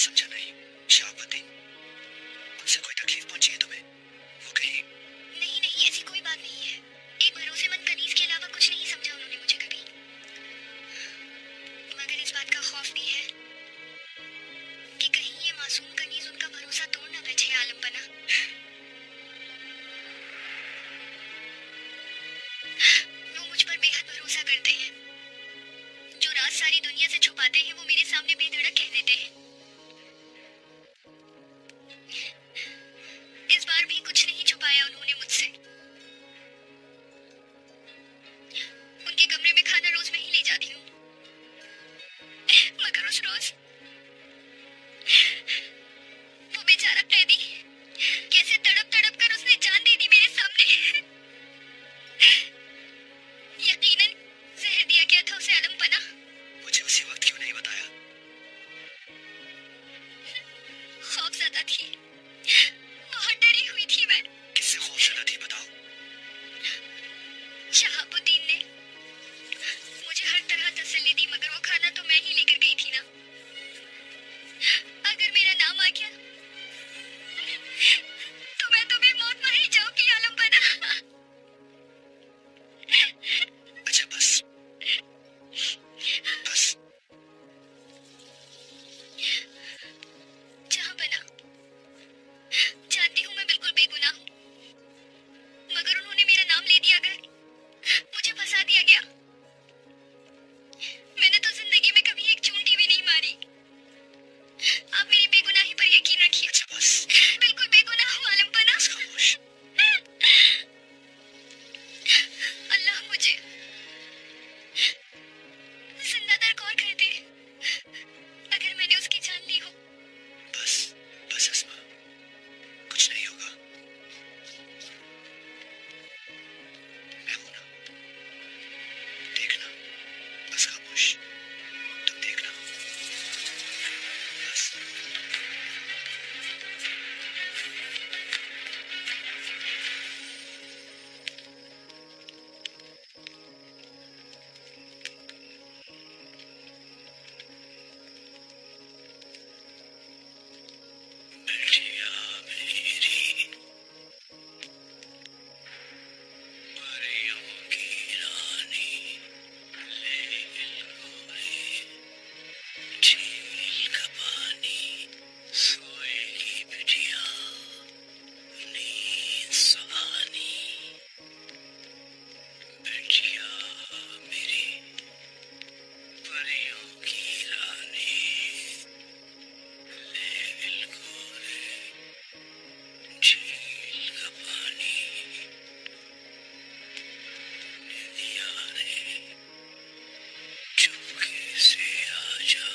समझा नहीं। शहाबुद्दीन, उनसे कोई तकलीफ पहुंची है तुम्हें? वो कहीं? नहीं नहीं, ऐसी कोई बात नहीं है। एक भरोसेमंद कनीज के अलावा कुछ नहीं समझा उन्होंने मुझे कभी। मगर इस बात का खौफ भी है कि कहीं ये मासूम कनीज उनका भरोसा तोड़ ना बैठे आलम बना। वो मुझ पर बेहद भरोसा करते हैं। जो राज सारी दुनिया से छुपाते हैं वो मेरे सामने बेधड़क कह देते हैं। इस बार भी कुछ नहीं छुपाया उन्होंने मुझसे। उनके कमरे में खाना रोज मैं ही ले जाती हूँ, मगर उस रोज वो बेचारा कैदी कैसे तड़प तड़प कर उसने जान दे दी मेरे सामने। यकीनन जहर दिया गया था उसे आलम पना। मुझे उसी वक्त क्यों नहीं बताया? खौफज़दा थी, बहुत डरी हुई थी मैं। किससे खौफज़दा थी बताओ? शहाबुद्दीन ने मुझे हर तरह तसल्ली दी, मगर वो खाना तो मैं ही लेकर गई थी ना। अगर मेरा नाम आ गया तो मैं तुम्हें मौत में ही जाऊंगी आलम बना। अच्छा बस बस। जहां बना, जानती हूँ मैं बिल्कुल बेगुनाह हूँ, मगर उन्होंने मेरा नाम ले दिया, अगर मुझे फंसा दिया गया। मैंने तो जिंदगी में कभी एक चूंटी भी नहीं मारी। आप मेरी बेगुनाही पर यकीन रखिए। अच्छा बस बिल्कुल बेगुनाह हूँ आलम बना। बस खामोश। अल्लाह मुझे जिंदा दरगोर कर दे अगर मैंने उसकी जान ली हो। बस बस अस्मा, कुछ नहीं होगा। मैं हूं ना, देखना। बस खामोश, तुम देखना बस। बिटिया मेरी, परियों की रानी, ले गोरे, झील का पानी, सोएगी बिटिया, नींद सुहानी। बिटिया मेरी, परियों की रानी, ले गोरे, झील का पानी। निदिया रे, चुपके से आजा।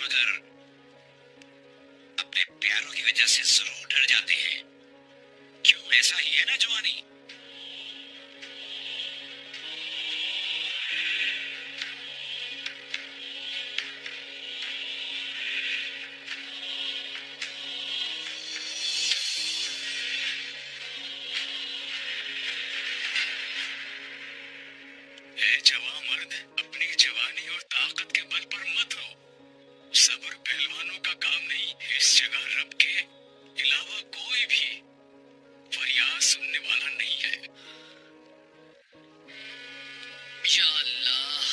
मगर अपने प्यारों की वजह से जरूर डर जाते हैं। क्यों, ऐसा ही है ना जवानी? ए जवां मर्द, अपनी जवानी और ताकत के बल पर मत रो। सब्र पहलवानों का काम नहीं। इस जगह रब के अलावा कोई भी फरियाद सुनने वाला नहीं है। या अल्लाह,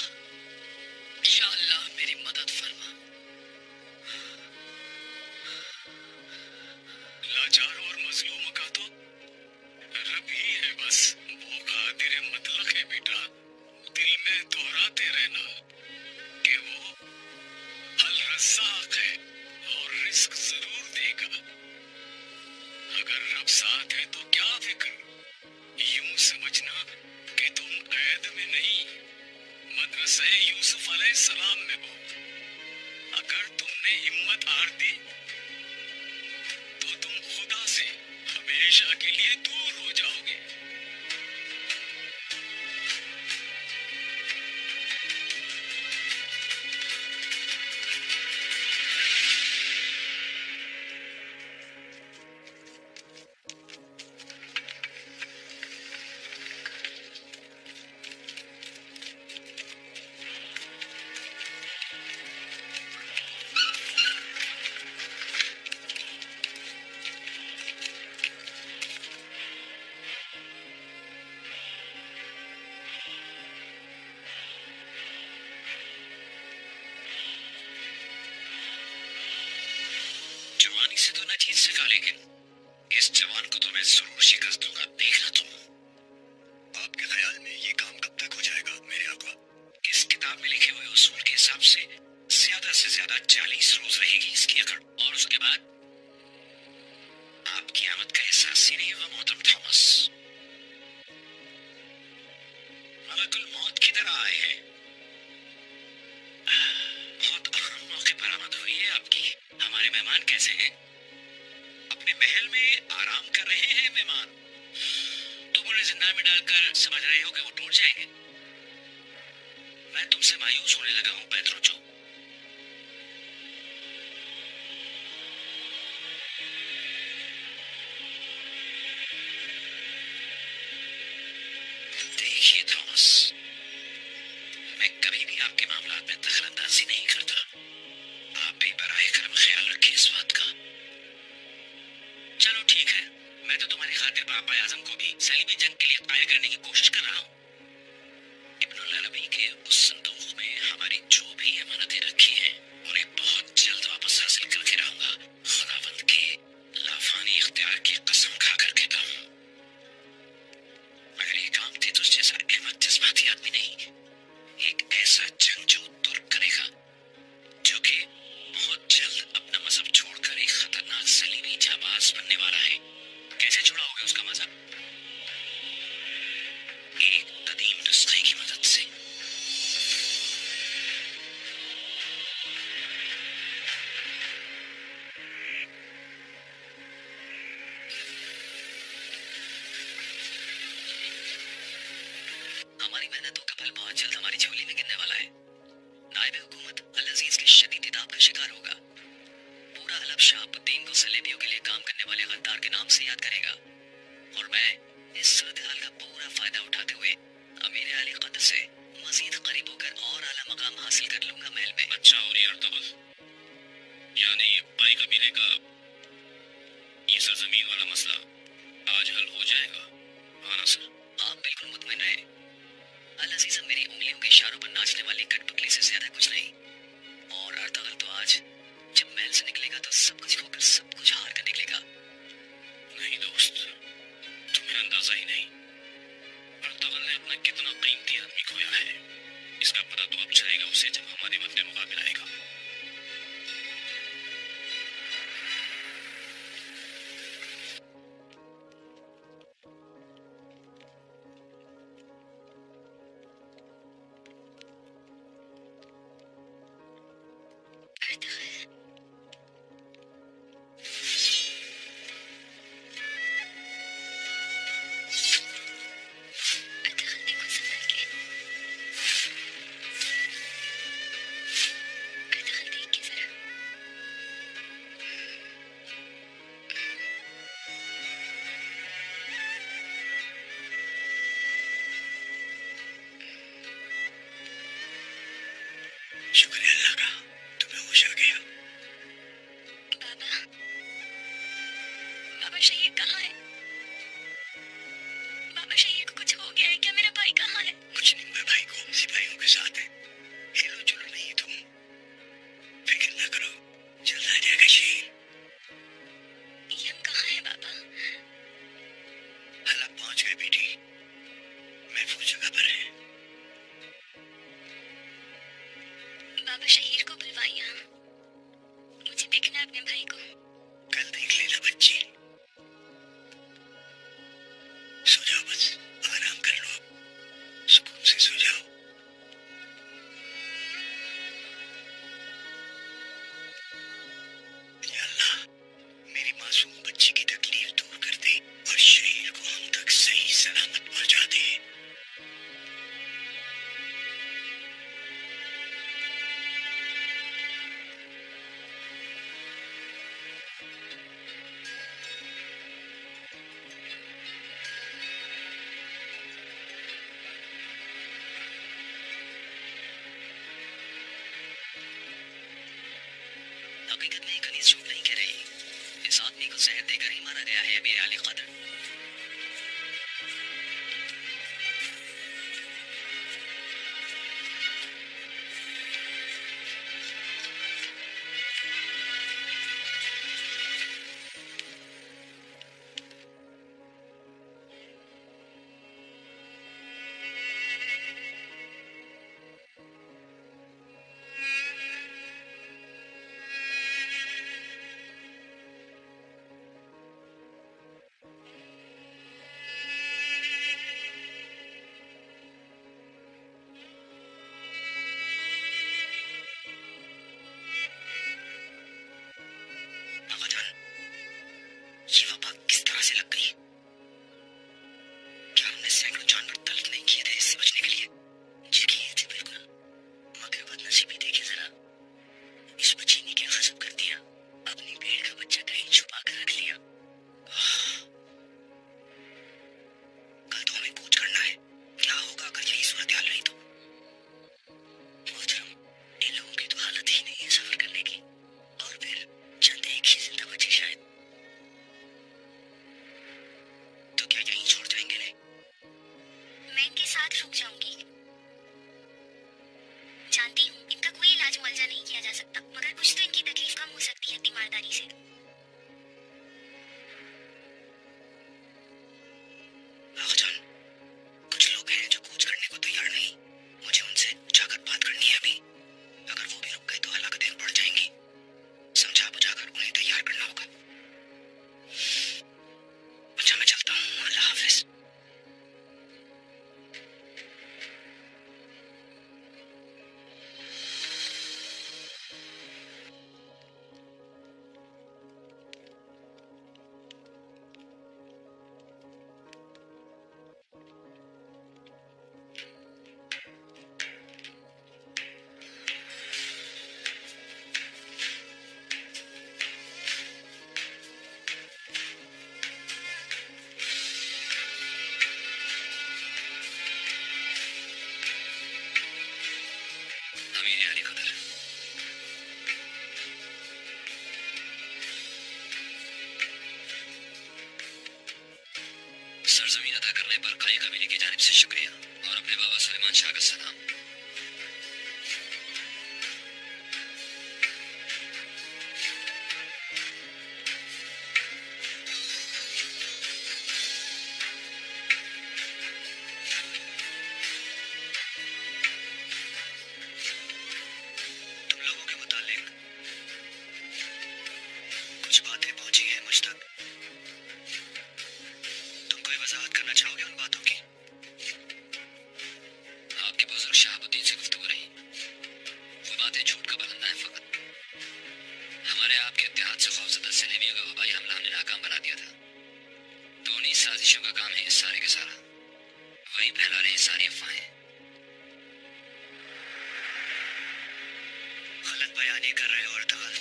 या अल्लाह मेरी मदद फरमा। लाचार और मजलूम का तो रब ही है बस। वो कादिर मुतलक है बेटा। दिल में दोहराते रहना कि वो अल रज़्ज़ाक है और रिस्क जरूर देगा। अगर रब साथ है तो क्या फिक्र। यूं समझना कि तुम कैद में नहीं, मदरसे यूसुफ अलैहिस्सलाम में हो। अगर तुमने हिम्मत हार दी तो तुम खुदा से हमेशा के लिए दूर हो जाओगे। जवानी से तो न जीत सका, लेकिन इस जवान को तो मैं जरूर शिकस्त दूंगा। देखना तुम। आपके ख्याल में ये काम कब तक हो जाएगा मेरे आका? इस किताब में लिखे हुए उसूल के हिसाब से ज्यादा 40 रोज रहेगी इसकी अकड़, और उसके बाद आप क़यामत का एहसास ही नहीं होगा मोहतरम थॉमस। मलकुल मौत की तरह आए हैं। बहुत अहम मौके पर आमद हुई है आपकी। हमारे मेहमान कैसे हैं? अपने महल में आराम कर रहे हैं मेहमान? तुम उन्हें जिंदा में डालकर समझ रहे हो कि वो टूट जाएंगे? मैं तुमसे मायूस होने लगा हूं पेट्रोचो। देखिए थॉमस, मैं कभी भी आपके मामलात में दखलंदाजी नहीं करता। आप भी बराए करम ख्याल रखिए इस बात का। चलो ठीक है, मैं तो तुम्हारी खातिर बाबा आजम को भी सलीबी जंग के लिए कायल करने की कोशिश कर रहा हूँ। इब्नुल अरबी के उस संदूक में हमारी जो भी अमानतें रखी हैं, उन्हें बहुत जल्द वापस हासिल करके रहूंगा। खुदावंद के लाफानी इख्तियार की कसम खा कर कहता हूँ। मगर ये काम तुझ जैसा अहमद जज्बाती आदमी नहीं, एक ऐसा जंगजू तुर्क करेगा जो कि बहुत जल्द अपना मजहब छोड़कर एक खतरनाक सलीबी जाबाज बनने वाला है। कैसे छुड़ाओगे उसका मजहब? एक कदीम नुस्खे की मदद से। हमारी मेहनतों का फल बहुत जल्द हमारी झोली में गिरने वाला है। नायब हुकूमत अल अजीज के शदीद इताब का शिकार होगा। पूरा हलब शहाबुद्दीन को सलेबियों के लिए काम करने वाले गद्दार के नाम से याद करेगा, और मैं इस सूरत-ए-हाल का पूरा फायदा उठाते हुए अमीर अली कद्र से मजीद करीब होकर और आला मकाम हासिल कर लूंगा महल में। अच्छा हो रही अर्तुगरुल, यानी बाई कबीले का ये सरजमीन वाला मसला आज हल हो जाएगा। हाँ ना सर? आप बिल्कुल मुतमईन रहे। अल अजीज मेरी उंगलियों के इशारों पर नाचने वाली कठपुतली से ज्यादा कुछ नहीं। और अर्तुगरुल तो आज जब महल से निकलेगा तो सब कुछ खोकर सब कुछ हार कर निकलेगा। नहीं दोस्त, तुम्हें अंदाजा ही नहीं अर्तुगरुल ने अपना कितना कीमती आदमी खोया है। इसका पता तो अब चलेगा उसे जब हमारे मद्दे मुकाबिल आएगा। अर्तुगरुल, शुक्र है अल्लाह का, तुम्हें होश आ गया। बाबा, बाबा शहीद कहाँ है? बाबा शहीद को कुछ हो गया है क्या? मेरा भाई कहाँ है? कुछ नहीं हुआ भाई को, सिपाहियों के साथ है। हिलो जुलो नहीं तुम, फिक्र ना करो, जल्द आ जाएगा शहीद। ये हम कहाँ है बाबा? हला पहुंच गए बेटी, महफूज जगह पर है। बाबा शहीद को बुलवाइए यहाँ, मुझे देखना है अपने भाई को। कल देख लेना बच्ची, सो जाओ बस, आराम कर लो, सुकून से सो जाओ। या अल्लाह, मेरी मासूम बच्ची की तकलीफ दूर कर दे और शहीद को हम तक सही सलामत पहुंचा दे। हकीकत में कनीज झूठ नहीं कह रही, इस आदमी को जहर देकर ही मारा गया है मेरे आले कदर। ये वबा किस तरह से लग गई? क्या हमने सैकड़ों जानवर तलब नहीं किए थे इससे बचने के लिए? जी किए थे बिल्कुल, मगर बदनसीबी देखिए जरा, इस बच्ची ने क्या गजब कर दिया, अपनी भेड़ का बच्चा कहीं छुपा कर रख लिया। कल तो हमें कूच करना है, क्या होगा अगर यही सूरत हाल रही तो? मोहतरम, इन लोगों की तो हालत ही नहीं है सफर करने की, और फिर चंद एक ही जिंदा बचे शायद। तो क्या यहीं छोड़ जाएंगे ने? मैं इनके साथ रुक जाऊंगी। जानती हूँ इनका कोई इलाज मुआवजा नहीं किया जा सकता, मगर कुछ तो इनकी तकलीफ कम हो सकती है तीमारदारी से। आगाजान, कुछ लोग हैं जो कूच करने को तैयार नहीं, मुझे उनसे जाकर बात करनी है अभी। अगर वो भी रुक गए तो हलाकतें बढ़ जाएंगी, समझा बुझाकर उन्हें तैयार करना होगा। अच्छा मैं चलता हूँ, अल्लाह हाफिज। अमीर आली कदर, सरजमीन अदा करने पर काई कबीले की जानिब से शुक्रिया और अपने बाबा सुलेमान शाह का सलाम। तुम लोगों के मुतालिक कुछ बातें पहुंची हैं मुझ तक, तुम कोई वजाहत करना चाहोगे उन बातों की? आपके बुजुर्ग शहाबुद्दीन से गुफ्तगू रही, वो बातें झूठ का बलंदा है फकत। हमारे आपके इत्तेहाद से खौफजदा सलेबियों का वबाई हमला हमने नाकाम बना दिया था, तो उन्हीं साजिशों का काम है ये सारे के सारा, वही फैला रहे हैं सारी अफवाहें। गलत बयानी कर रहे हो अर्तगल,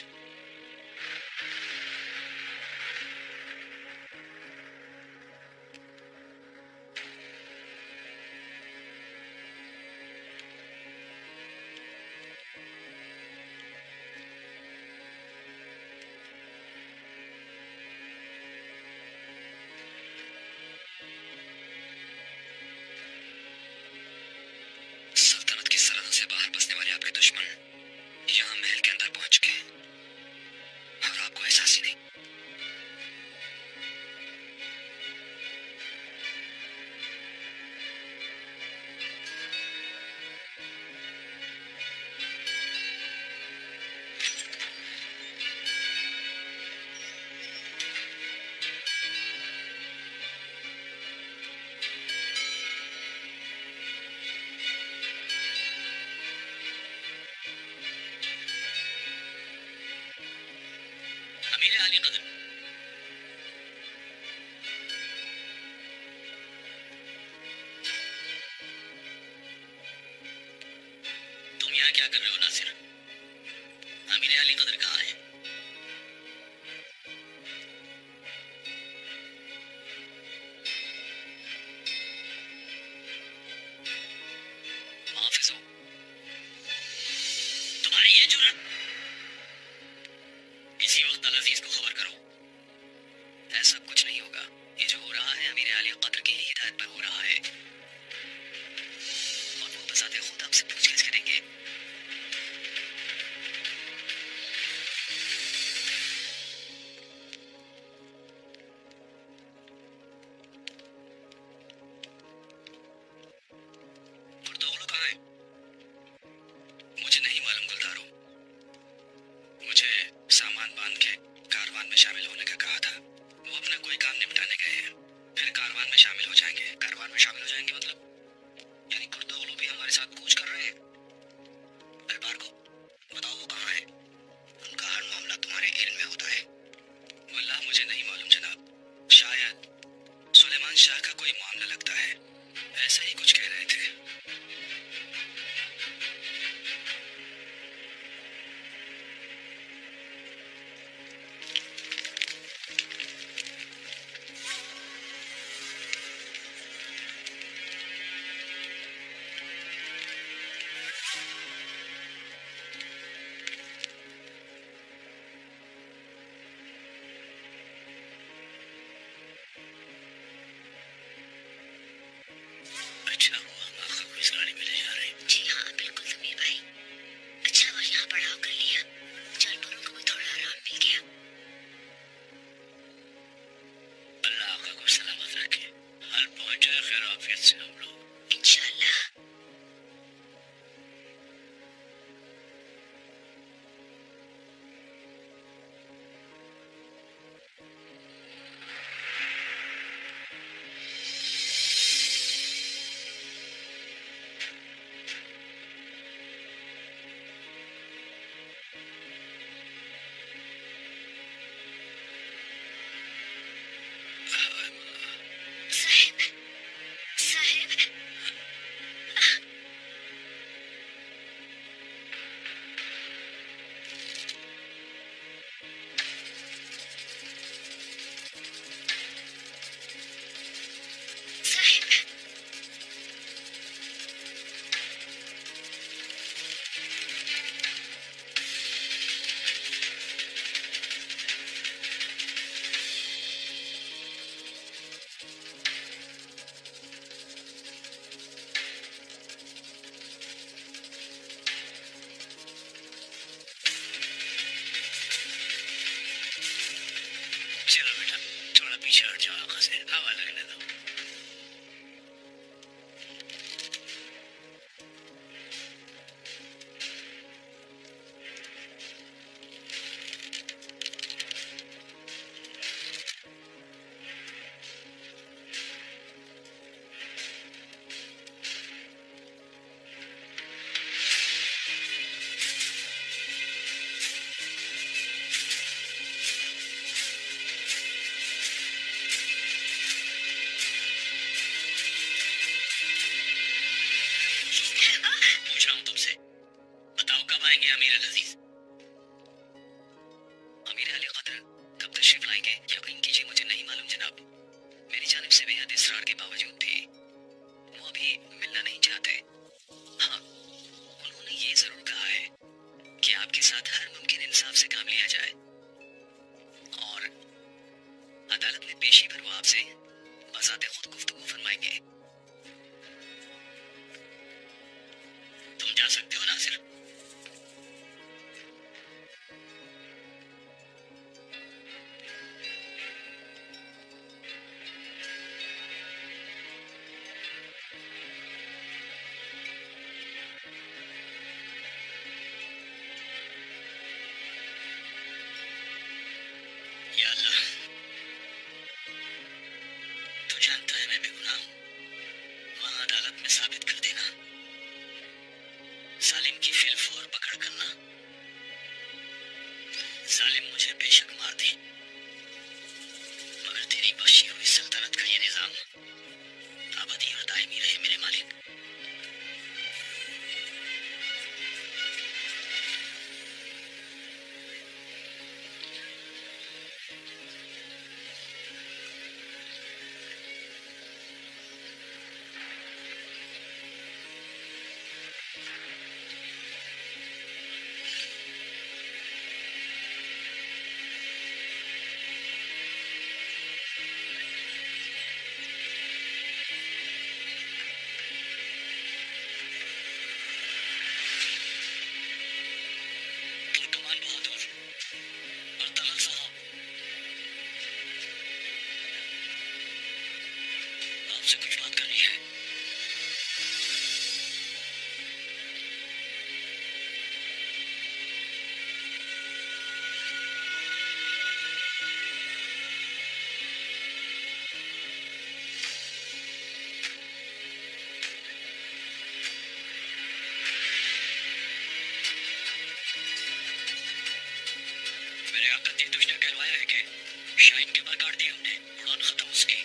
क्या कर रहे हो नासिर? आमिर अली कदर कहाँ है? हाफिज हो, तुम्हारी ये जुर्रत? इसी वक्त अल अजीज को खबर करो। ऐसा कुछ नहीं होगा। ये जो हो रहा है अमीर अली कद्र की ही हिदायत पर हो रहा है, और वो बजाते खुद आपसे पूछगिछ करेंगे। गुरदोगलो कहाँ है? मुझे नहीं मालूम गुलदारो। मुझे सामान बांध के कारवान में शामिल होने का कहा था। वो अपना कोई काम निपटाने गए हैं, फिर कारवान में शामिल हो जाएंगे। कारवान में शामिल हो जाएंगे मतलब यानी गुरदोगलो भी हमारे साथ कूच कर रहे हैं। अलबार्गो, बताओ वो कहाँ है? उनका हर मामला तुम्हारे इल्म में होता है। वल्लाह मुझे नहीं मालूम जनाब। शायद सुलेमान शाह का कोई मामला लगता है, ऐसा ही कुछ कह रहे थे। अच्छा हुआ हम आखिर को इस गाड़ी में ले जा रहे हैं। जी हाँ बिल्कुल समीर भाई, अच्छा हुआ यहाँ पड़ाव कर लिया। जानवरों को भी थोड़ा आराम मिल गया। अल्लाह आका को सलामत रखे। हल पहुंच जाए खैर आफियत से हम लोग। इंशाल्लाह। साहिब, साहिब, साहिब, चलो बेटा, थोड़ा पीछे हट जाओ, आका से हवा लगने दो। पूछा हूं तुमसे, बताओ कब आएंगे अमीर अल अजीज? अमीर अली कद्र कब तशरीफ लाएंगे यकीन कीजिए मुझे नहीं मालूम जनाब। मेरी जानिब से बेहद इसरार के बावजूद भी वो अभी मिलना नहीं चाहते। हाँ, उन्होंने ये जरूर कहा है कि आपके साथ हर मुमकिन इंसाफ से काम लिया जाए और अदालत में पेशी पर वो आपसे बजाते खुद गुफ्तगू फरमाएंगे। तुम जा सकते हो नासिर। या अल्लाह, तू जानता है मैं बेगुनाह हूं। वहां अदालत में साबित कर देना, सालिम की फिलफोर पकड़ करना। सालिम मुझे बेशक मार दे, मगर तेरी बख्शी हुई सल्तनत का ये निजाम अबदी और दायमी रहे मेरे मालिक। शाइन के ऊपर काट दिया हमने, उड़ान खत्म उसकी।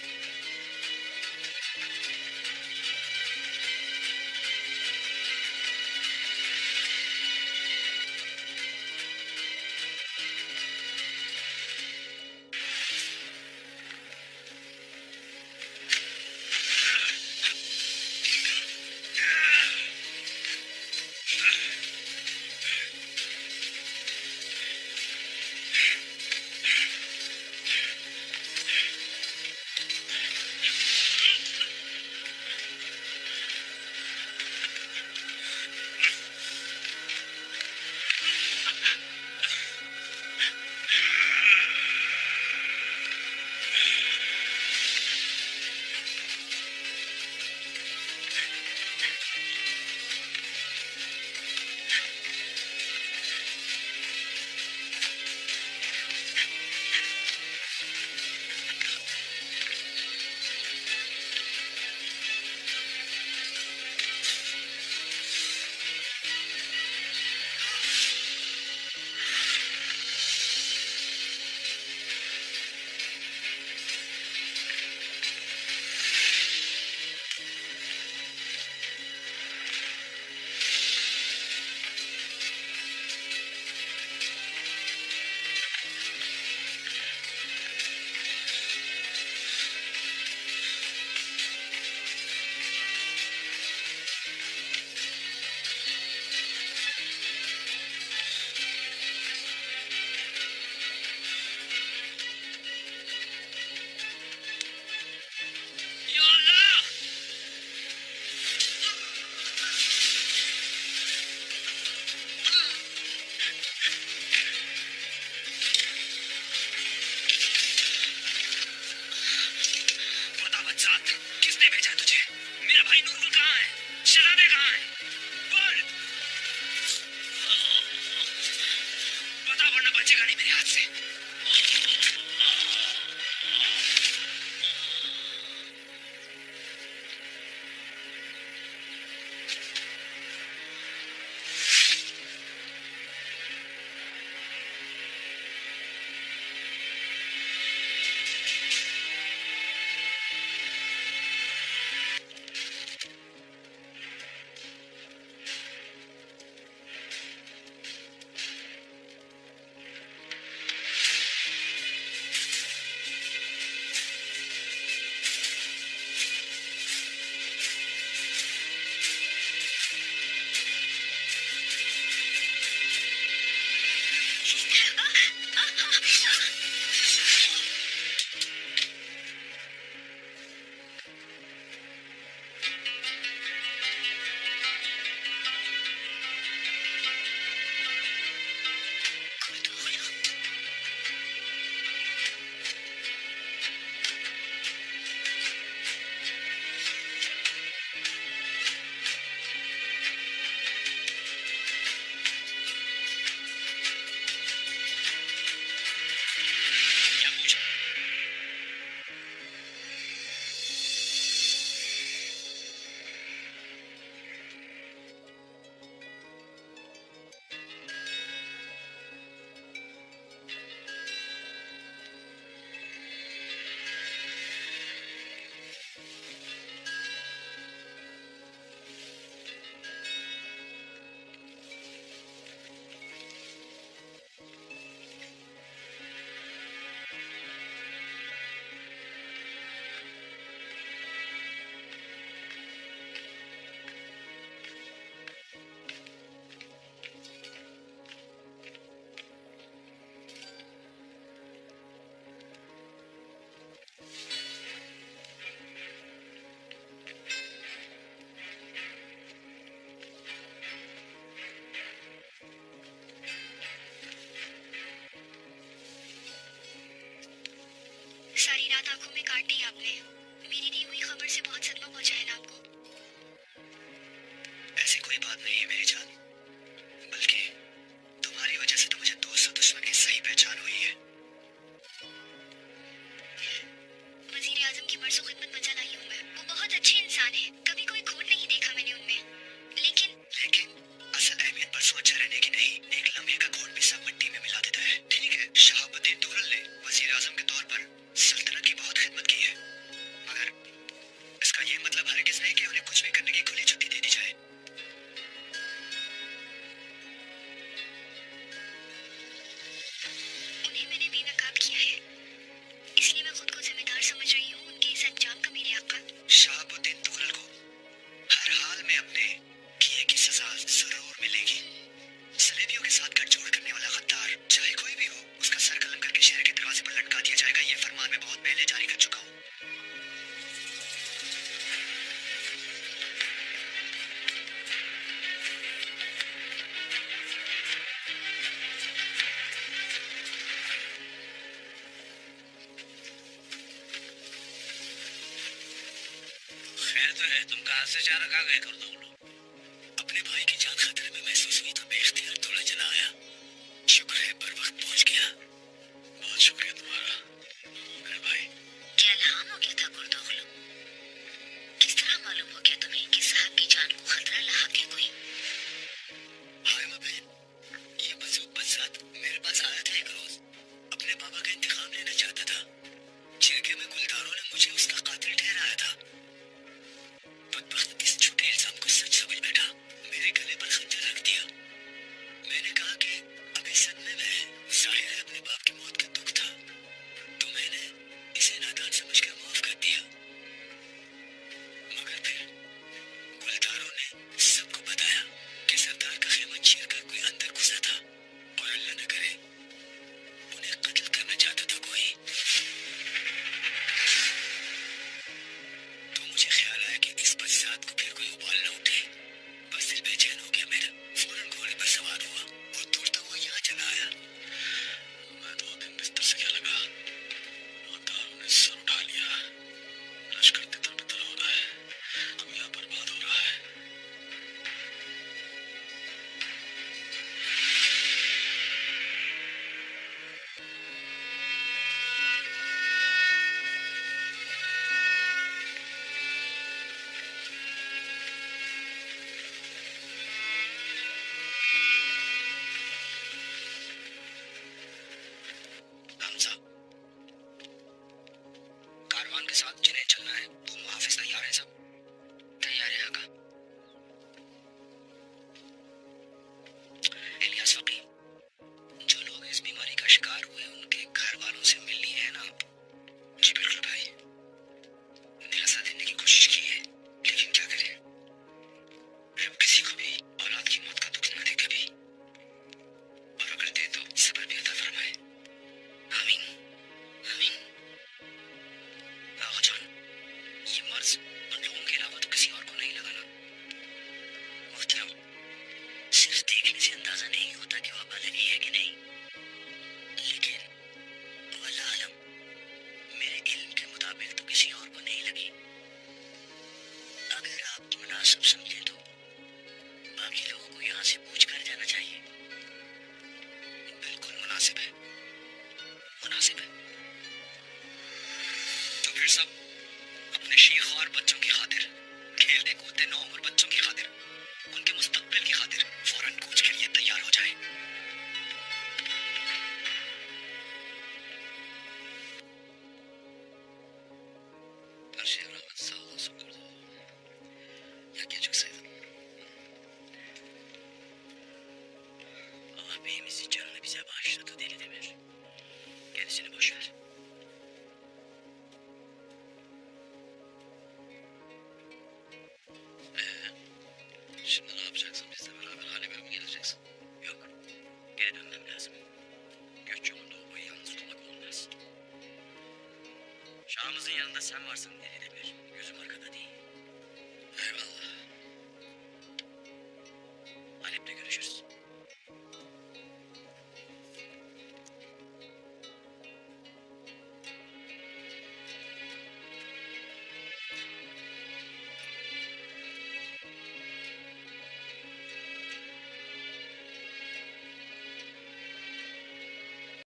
तो है, तुम कहाँ से अचानक आ गए कर दो लोग? अपने भाई की जान खतरे में महसूस हुई तो बेख्तियार थोड़ा चला आया। शुक्र है पर वक्त पहुंच गया। बहुत शुक्रिया तुम्हारा मेरे भाई। क्या इल्हाम हो गया था गुरदोगलू? किस तरह मालूम हो गया तुम्हें कि साहब की जान को खतरा लाक है कोई? हाय माँ बहन, ये बज़ूक बज़ात मेरे पास आया था एक रोज। अपने बाबा का इंतकाम लेना चाहता था। जिरगे में गुलदारों ने मुझे उसका कातिल ठहराया था। बदबख्त इस झूठे इल्जाम को सच समझ बैठा। मेरे गले पर खंजर रख दिया। मैंने कहा कि अभी सदमे में है, जाहिर है अपने बाप की मौत का दुख था, तो मैंने इसे नादान समझकर माफ कर दिया। मगर फिर गुलदारों ने सबको बताया कि सरदार का खेमा चीर कर कोई अंदर घुसा था और अल्लाह न करे उन्हें कत्ल करना चाहता था कोई। तो मुझे ख्याल आया कि इस बज़ात को फिर कोई उबाल न उठे। बस दिल बेचैन हो गया मेरा। फौरन घोड़े पर सवार हुआ और दौड़ता हुआ यहाँ चला आया। मैं 2 दिन बिस्तर से क्या लगा, गुलदारों ने सर उठा लिया। लश्कर तितर-बितर हो रहा है, दुनिया बर्बाद हो रहा है। हमजा, कारवान के साथ जिन्हें चलना है वो मुहाफिज तैयार है सब? तैयार है आका। इलियास फकीह, जो लोग इस बीमारी का शिकार हुए उनके घर वालों से मिलनी है ना आप? जी बिल्कुल भाई। दिलासा देने की कोशिश की है, लेकिन क्या करें, रब किसी को भी औलाद की मौत का दुख न दे कभी, और अगर दे तो सब्र भी अता फरमाए। आमीन आमीन। आगा जान, ये मर्ज उन लोगों के अलावा तो किसी और को नहीं लगाना। मोहतरम, सिर्फ देखने से अंदाजा नहीं होता कि वबा लगी है कि नहीं, लेकिन वल्लाह आलम, मेरे इल्म के मुताबिक तो किसी और को नहीं लगी। अगर आप मुनासिब समझे तो बाकी लोगों को यहाँ से पूछ कर जाना चाहिए। बिल्कुल मुनासिब है, मुनासिब है। तो फिर सब अपने शेख और बच्चों की खातिर, खेलते कूदते नौ उम्र बच्चों की खातिर, उनके मुस्तकबिल की खातिर फौरन कूच के लिए तैयार हो जाए। Her şeye rağmen sağ olasın kurdu. Ya gecikseydin. Allah beyimizin canını bize bağışladı Deli Demir. Gerisini boş ver. Şimdi ne yapacaksın? Bizle beraber Halep'e mi geleceksin? Yok. Geri dönmem lazım. Göç yolunda o boyu yalnız tutmak olmaz. Şahımızın yanında sen varsın Deli Demir. Gözüm arkada değil. Eyvallah.